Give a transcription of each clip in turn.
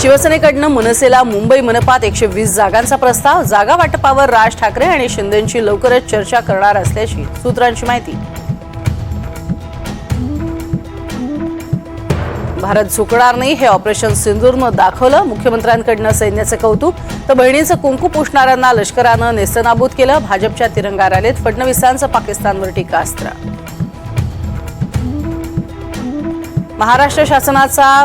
शिवसेनेकडनं मनसेला मुंबई मनपात 120 जागांचा प्रस्ताव. जागा वाटपावर राज ठाकरे आणि शिंदेंची लवकरच चर्चा करणार असल्याची सूत्रांची माहिती. भारत झुकणार नाही हे ऑपरेशन सिंदूरनं दाखवलं. मुख्यमंत्र्यांकडनं सैन्याचं कौतुक तर बहिणींचं कुंकू पुसणाऱ्यांना लष्करानं नेस्तनाबूत केलं. भाजपच्या तिरंगा रॅलीत फडणवीसांचं पाकिस्तानवर टीकास्त्र. महाराष्ट्र शासनाचा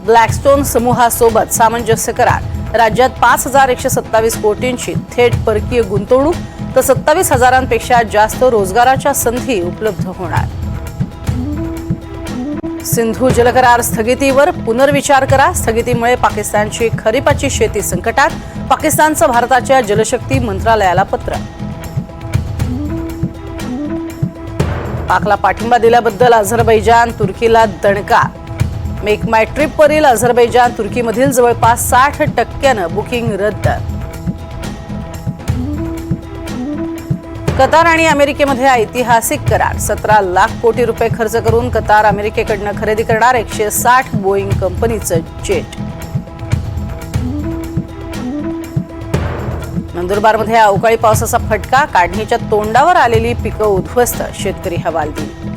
ब्लॅकस्टोन समूहासोबत सामंजस्य करार. राज्यात 5,127 कोटींची थेट परकीय गुंतवणूक तर 27,000पेक्षा जास्त रोजगाराच्या संधी उपलब्ध होणार. सिंधू जलकरार स्थगितीवर पुनर्विचार करा. स्थगितीमुळे पाकिस्तानची खरीपाची शेती संकटात. पाकिस्तानचं भारताच्या जलशक्ती मंत्रालयाला पत्र. पाकला पाठिंबा दिल्याबद्दल अझरबैजान तुर्कीला दणका. मेक माय ट्रिपवरील अझरबैजान तुर्कीमधील जवळपास 60% बुकिंग रद्द. कतार आणि अमेरिकेमध्ये ऐतिहासिक करार. 17 लाख कोटी रुपये खर्च करून कतार अमेरिकेकडनं खरेदी करणार 160 बोईंग कंपनीचं जेट. नंदुरबारमध्ये अवकाळी पावसाचा फटका. काढणीच्या तोंडावर आलेली पिकं उद्ध्वस्त. शेतकरी हवालदिल.